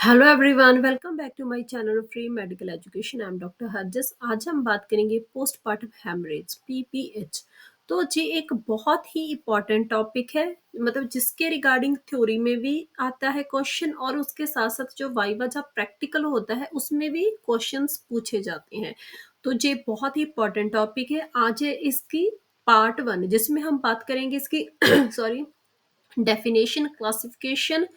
Hello everyone, welcome back to my channel free medical education. I am doctor Harjas. आज हम बात करेंगे postpartum haemorrhage PPH. तो जी एक बहुत ही इम्पॉर्टेंट टॉपिक है, मतलब जिसके रिगार्डिंग थ्योरी में भी आता है क्वेश्चन, और उसके साथ साथ जो वाइवा जब प्रैक्टिकल होता है उसमें भी क्वेश्चंस पूछे जाते हैं। तो जी बहुत ही इम्पॉर्टेंट टॉपिक है। आज है इसकी पार्ट 1, जिसमें हम बात करेंगे इसकी sorry definition, classification,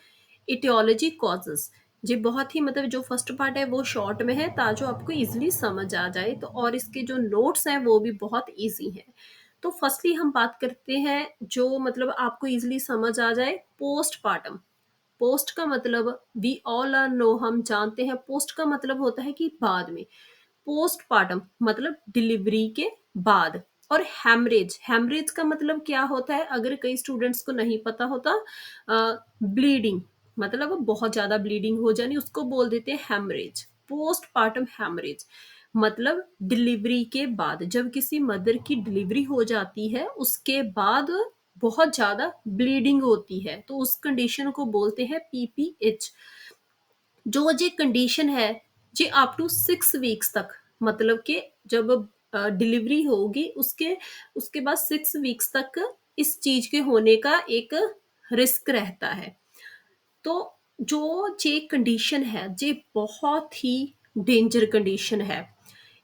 aetiology, causes. जी बहुत ही मतलब जो फर्स्ट पार्ट है वो शॉर्ट में है ताकि आपको इजीली समझ आ जाए, तो और इसके जो नोट्स हैं वो भी बहुत इजी हैं। तो फर्स्टली हम बात करते हैं जो मतलब आपको इजीली समझ आ जाए, पोस्टपार्टम। पोस्ट का मतलब वी ऑल आर नो, हम जानते हैं पोस्ट का मतलब होता है कि बाद में। पोस्टपार्टम मतलब डिलीवरी के बाद। और हेमरेज, हेमरेज का मतलब क्या होता है, अगर कई स्टूडेंट्स को नहीं पता होता, ब्लीडिंग, मतलब बहुत ज्यादा ब्लीडिंग हो जानी उसको बोल देते हैं हेमरेज। पोस्टपार्टम हेमरेज मतलब डिलीवरी के बाद, जब किसी मदर की डिलीवरी हो जाती है उसके बाद बहुत ज्यादा ब्लीडिंग होती है तो उस कंडीशन को बोलते हैं पीपीएच। जो जी कंडीशन है जी अप टू 6 वीक्स तक, मतलब कि जब डिलीवरी होगी उसके उसके बाद 6 वीक्स तक इस चीज के होने का एक रिस्क रहता है। तो जो जे कंडीशन है जे बहुत ही डेंजर कंडीशन है।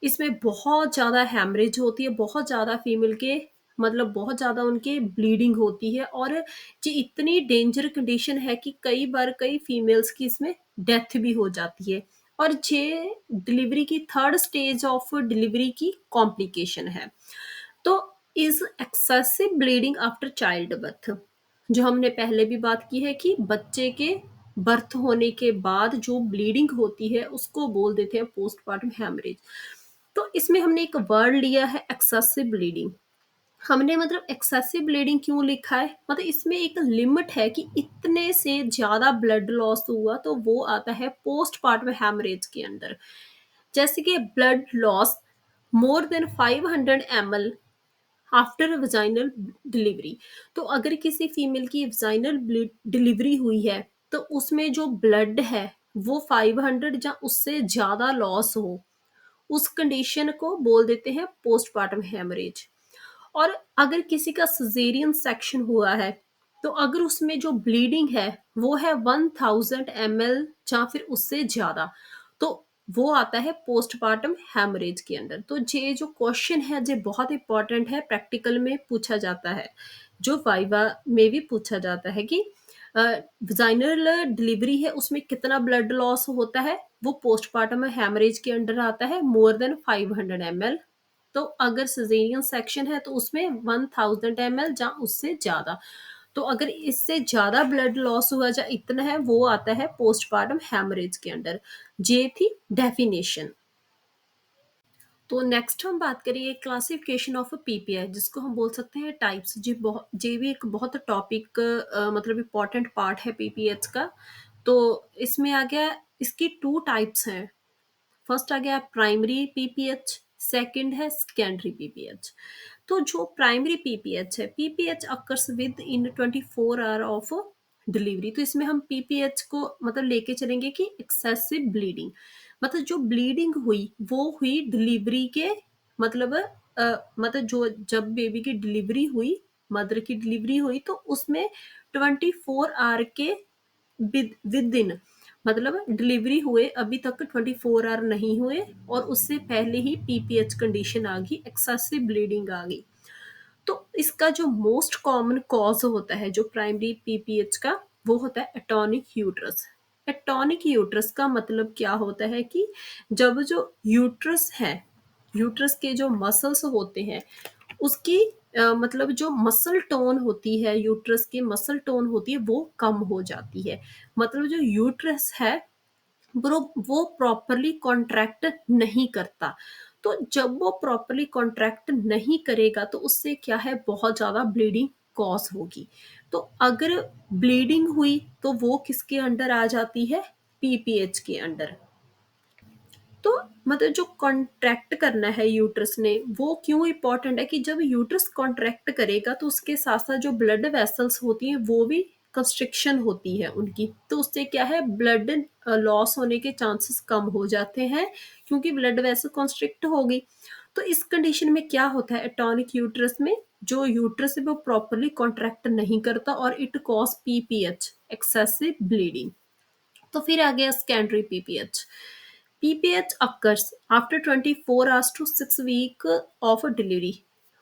इसमें बहुत ज़्यादा हैमरेज होती है, बहुत ज़्यादा फीमेल के मतलब बहुत ज़्यादा उनके ब्लीडिंग होती है, और ये इतनी डेंजर कंडीशन है कि कई बार कई फीमेल्स की इसमें डेथ भी हो जाती है। और ये डिलीवरी की थर्ड स्टेज ऑफ डिलीवरी की कॉम्प्लिकेशन है। तो is excessive bleeding after child birth, जो हमने पहले भी बात की है कि बच्चे के बर्थ होने के बाद जो ब्लीडिंग होती है उसको बोल देते हैं पोस्टपार्टम हेमरेज। तो इसमें हमने एक वर्ड लिया है एक्सेसिव ब्लीडिंग। हमने मतलब एक्सेसिव ब्लीडिंग क्यों लिखा है, मतलब इसमें एक लिमिट है कि इतने से ज्यादा ब्लड लॉस हुआ तो वो आता है पोस्टपार्टम हेमरेज के अंदर। जैसे कि blood loss more than 500 ml after vaginal delivery. तो अगर किसी फीमेल की वजाइनल डिलीवरी हुई है तो उसमें जो ब्लड है वो 500 या उससे ज्यादा लॉस हो, उस कंडीशन को बोल देते हैं पोस्टपार्टम हेमरेज। और अगर किसी का सजेरियन सेक्शन हुआ है तो अगर उसमें जो ब्लीडिंग है वो है 1000 ml या फिर उससे ज्यादा, तो वो आता है पोस्टपार्टम हेमरेज के अंदर। तो ये जो क्वेश्चन है ये बहुत इंपॉर्टेंट है, प्रैक्टिकल में पूछा जाता है, जो वाइवा में भी पूछा जाता है कि वजाइनल डिलीवरी है उसमें कितना ब्लड लॉस होता है, वो पोस्टपार्टम हेमरेज के अंडर आता है मोर देन 500 ml। तो अगर सिजेरियन सेक्शन है तो उसमें 1000 ml या उससे ज्यादा। तो अगर इससे ज्यादा ब्लड लॉस हुआ या इतना है वो आता है पोस्टपार्टम हेमरेज के अंडर। ये थी डेफिनेशन। तो नेक्स्ट हम बात करेंगे क्लासिफिकेशन ऑफ पीपीआई, जिसको हम बोल सकते हैं टाइप्स। जी भी एक बहुत टॉपिक मतलब इम्पोर्टेंट पार्ट है पीपीएच का। तो इसमें आ गया, इसकी 2 टाइप्स हैं। फर्स्ट आ गया प्राइमरी पीपीएच, सेकंड है सेकेंडरी पीपीएच। तो जो प्राइमरी पीपीएच है, PPH occurs with in 24 hour of delivery. तो इसमें हम पीपीएच को मतलब लेके चलेंगे कि एक्सेसिव ब्लीडिंग, मतलब जो ब्लीडिंग हुई वो हुई डिलीवरी के मतलब मतलब जो जब बेबी की डिलीवरी हुई, मदर की डिलीवरी हुई तो उसमें 24 आवर के विद इन, मतलब डिलीवरी हुए अभी तक 24 आवर नहीं हुए और उससे पहले ही पीपीएच कंडीशन आ गई, एक्सेसिव ब्लीडिंग आ गई। तो इसका जो मोस्ट कॉमन कॉज होता है जो प्राइमरी पीपीएच का, वो होता है एटॉनिक यूट्रस। एटॉनिक यूट्रस का मतलब क्या होता है कि जब जो यूट्रस है, यूट्रस के जो मसल्स होते हैं उसकी मतलब जो मसल टोन होती है, यूट्रस की मसल टोन होती है वो कम हो जाती है। मतलब जो यूट्रस है वो प्रॉपरली कॉन्ट्रैक्ट नहीं करता। तो जब वो प्रॉपरली कॉन्ट्रैक्ट नहीं करेगा तो उससे क्या है, बहुत ज़्यादा ब्लीडिंग कॉज होगी। तो अगर ब्लीडिंग हुई तो वो किसके अंडर आ जाती है, पीपीएच के अंडर। तो मतलब जो कॉन्ट्रैक्ट करना है यूट्रस ने वो क्यों इंपॉर्टेंट है कि जब यूट्रस कॉन्ट्रैक्ट करेगा तो उसके साथ साथ जो ब्लड वेसल्स होती हैं वो भी कंस्ट्रिक्शन होती है उनकी, तो उससे क्या है ब्लड लॉस होने के चांसेस कम हो जाते हैं क्योंकि ब्लड वेसल कंस्ट्रिक्ट होगी। तो इस कंडीशन में क्या होता है एटॉनिक यूट्रस में, जो यूट्रस है वो प्रॉपरली कॉन्ट्रैक्ट नहीं करता और it cause PPH excessive bleeding. तो फिर आ गया secondary PPH. PPH occurs after 24 hours to 6 week of delivery.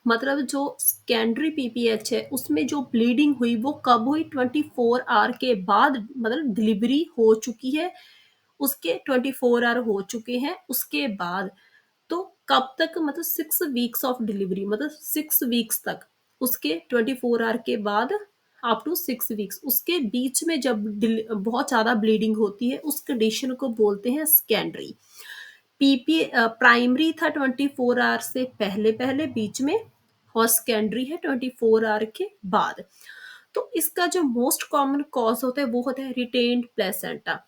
मतलब जो सेकेंडरी पीपीएच है उसमें जो ब्लीडिंग हुई वो कब हुई, 24 आवर के बाद, मतलब डिलीवरी हो चुकी है उसके 24 आवर हो चुके हैं उसके बाद। तो कब तक, मतलब 6 वीक्स ऑफ डिलीवरी, मतलब 6 वीक्स तक, उसके 24 आवर के बाद अप टू 6 वीक्स, उसके बीच में जब बहुत ज़्यादा ब्लीडिंग होती है उस कंडीशन को बोलते हैं सेकेंडरी। पीपी प्राइमरी था 24 आवर से पहले पहले बीच में, और सेकेंडरी है 24 आवर के बाद। तो इसका जो मोस्ट कॉमन कॉज होता है वो होता है रिटेन्ड प्लेसेंटा।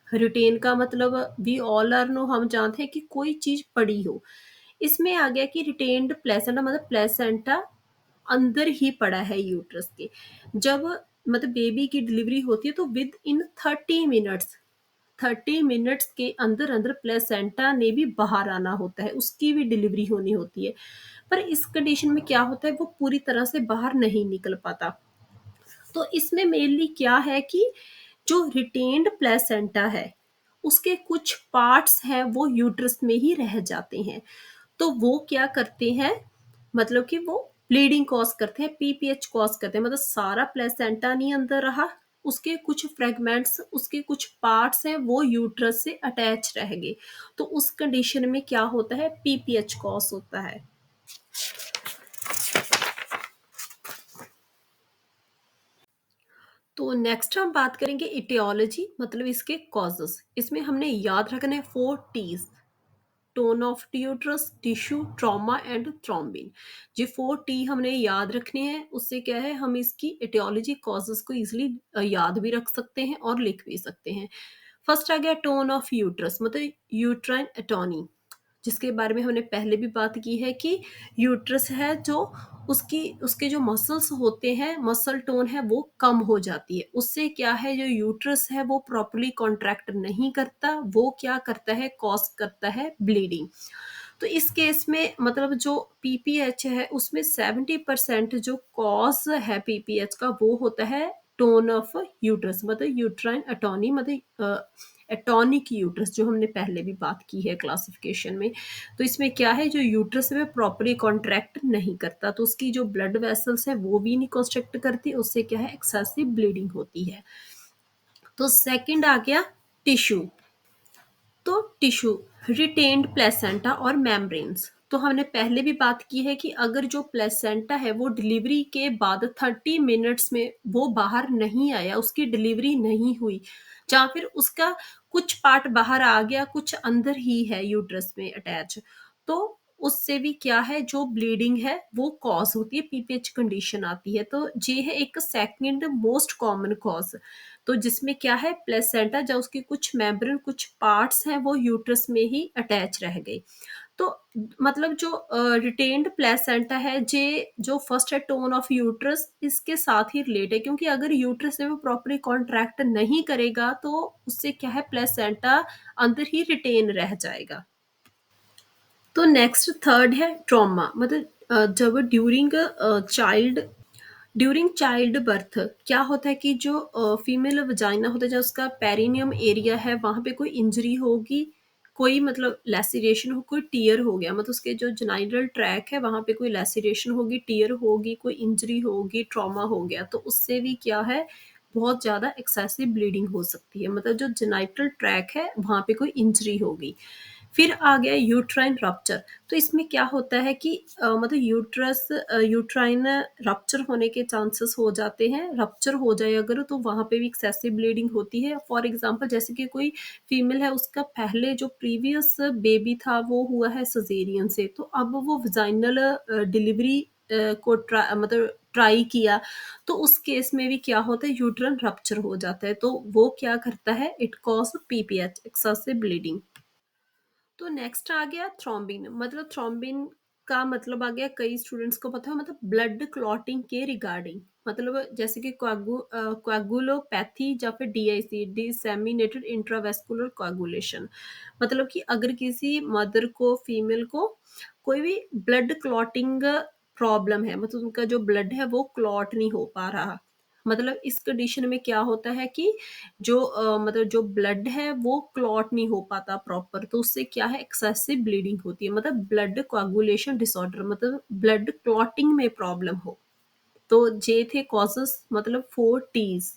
रिटेन का मतलब वी ऑल आर नो, हम जानते हैं कि कोई चीज पड़ी हो। इसमें आ गया कि रिटेन्ड प्लेसेंटा मतलब प्लेसेंटा अंदर ही पड़ा है यूट्रस के। जब मतलब बेबी की डिलीवरी होती है तो विद इन 30 मिनट्स, 30 मिनट्स के अंदर अंदर प्लेसेंटा ने भी बाहर आना होता है, उसकी भी डिलीवरी होनी होती है। पर इस कंडीशन में क्या होता है वो पूरी तरह से बाहर नहीं निकल पाता। तो इसमें मेनली क्या है कि जो रिटेन्ड प्लेसेंटा है उसके कुछ पार्ट्स हैं वो यूट्रस में ही रह जाते हैं। तो वो क्या करते हैं, मतलब कि वो ब्लीडिंग कॉज करते हैं, पीपीएच कॉज करते हैं, मतलब सारा प्लेसेंटा नहीं अंदर रहा, उसके कुछ फ्रेगमेंट्स, उसके कुछ पार्ट्स हैं वो यूट्रस से अटैच रह गए। तो उस कंडीशन में क्या होता है पीपीएच कॉज होता है। तो नेक्स्ट हम बात करेंगे इटियोलॉजी, मतलब इसके कॉजेस। इसमें हमने याद रखना है 4 T's: tone of uterus, tissue, trauma and thrombin. ये 4 T हमने याद रखने हैं, उससे क्या है हम इसकी एटियोलॉजी कॉजेस को इजिली याद भी रख सकते हैं और लिख भी सकते हैं। फर्स्ट आ गया टोन ऑफ यूट्रस, मतलब यूट्राइन एटोनी, जिसके बारे में हमने पहले भी बात की है कि यूट्रस है जो उसकी उसके जो मसल्स होते हैं, मसल टोन है वो कम हो जाती है। उससे क्या है जो यूट्रस है वो प्रॉपरली कॉन्ट्रैक्ट नहीं करता, वो क्या करता है कॉज करता है ब्लीडिंग। तो इस केस में मतलब जो पीपीएच है उसमें 70% जो कॉज है पीपीएच का वो होता है टोन ऑफ यूट्रस, मतलब यूट्राइन एटोनी, मतलब एटॉनिक यूट्रस, जो हमने पहले भी बात की है क्लासिफिकेशन में। तो इसमें क्या है जो यूट्रस है प्रॉपरली कॉन्ट्रैक्ट नहीं करता, तो उसकी जो ब्लड वेसल्स है वो भी नहीं कॉन्स्ट्रिक्ट करती, उससे क्या है एक्सेसिव ब्लीडिंग होती है। तो सेकंड आ गया टिश्यू। तो टिश्यू, रिटेन्ड प्लेसेंटा और मेम्ब्रेन्स। तो हमने पहले भी बात की है कि अगर जो प्लेसेंटा है वो डिलीवरी के बाद 30 मिनट्स में वो बाहर नहीं आया, उसकी डिलीवरी नहीं हुई, या फिर उसका कुछ पार्ट बाहर आ गया, कुछ अंदर ही है यूट्रस में अटैच, तो उससे भी क्या है जो ब्लीडिंग है वो कॉज होती है, पीपीएच कंडीशन आती है। तो ये है एक सेकंड मोस्ट कॉमन कॉज। तो जिसमें क्या है प्लेसेंटा जब उसके कुछ मेम्ब्रेन, कुछ पार्ट्स हैं वो यूट्रस में ही अटैच रह गए। तो मतलब जो रिटेन्ड प्लेसेंटा है जे जो फर्स्ट है टोन ऑफ यूट्रस, इसके साथ ही रिलेट है, क्योंकि अगर यूट्रस है वो प्रॉपरली कॉन्ट्रैक्ट नहीं करेगा तो उससे क्या है प्लेसेंटा अंदर ही रिटेन रह जाएगा। तो नेक्स्ट थर्ड है ट्रॉमा, मतलब जब ड्यूरिंग चाइल्ड बर्थ क्या होता है कि जो फीमेल वजाइना होता है, जो उसका पेरिनियम एरिया है वहाँ पे कोई इंजरी होगी, कोई मतलब लैसिरेशन हो, कोई टीयर हो गया, मतलब उसके जो जेनाइटल ट्रैक है वहाँ पे कोई लैसिरेशन होगी, टीयर होगी, कोई इंजरी होगी, ट्रॉमा हो गया, तो उससे भी क्या है बहुत ज़्यादा एक्सेसिव ब्लीडिंग हो सकती है, मतलब जो जेनाइटल ट्रैक है वहाँ पे कोई इंजरी होगी। फिर आ गया यूट्राइन रप्चर। तो इसमें क्या होता है कि मतलब यूट्राइन रप्चर होने के चांसेस हो जाते हैं, रप्चर हो जाए अगर तो वहाँ पे भी एक्सेसिव ब्लीडिंग होती है। फॉर एग्जांपल जैसे कि कोई फीमेल है उसका पहले जो प्रीवियस बेबी था वो हुआ है सजेरियन से, तो अब वो वजाइनल डिलीवरी को मतलब ट्राई किया, तो उस केस में भी क्या होता है यूट्रन रप्चर हो जाता है, तो वो क्या करता है it cause PPH excessive bleeding. तो नेक्स्ट आ गया थ्रोम्बिन, मतलब थ्रोम्बिन का मतलब आ गया, कई स्टूडेंट्स को पता है, मतलब ब्लड क्लॉटिंग के रिगार्डिंग, मतलब जैसे कि कोagulopathy या फिर डीआईसी, डिसेमिनेटेड इंट्रावेस्कुलर कोagulation। मतलब कि अगर किसी मदर को, फीमेल को कोई भी ब्लड क्लॉटिंग प्रॉब्लम है, मतलब उनका जो ब्लड है वो क्लॉट नहीं हो पा रहा, मतलब इस कंडीशन में क्या होता है कि जो मतलब जो ब्लड है वो क्लॉट नहीं हो पाता प्रॉपर, तो उससे क्या है, एक्सेसिव ब्लीडिंग होती है, मतलब ब्लड कोagulation डिसऑर्डर, मतलब ब्लड क्लॉटिंग में प्रॉब्लम हो। तो जे थे कॉजेस, मतलब 4 टीज।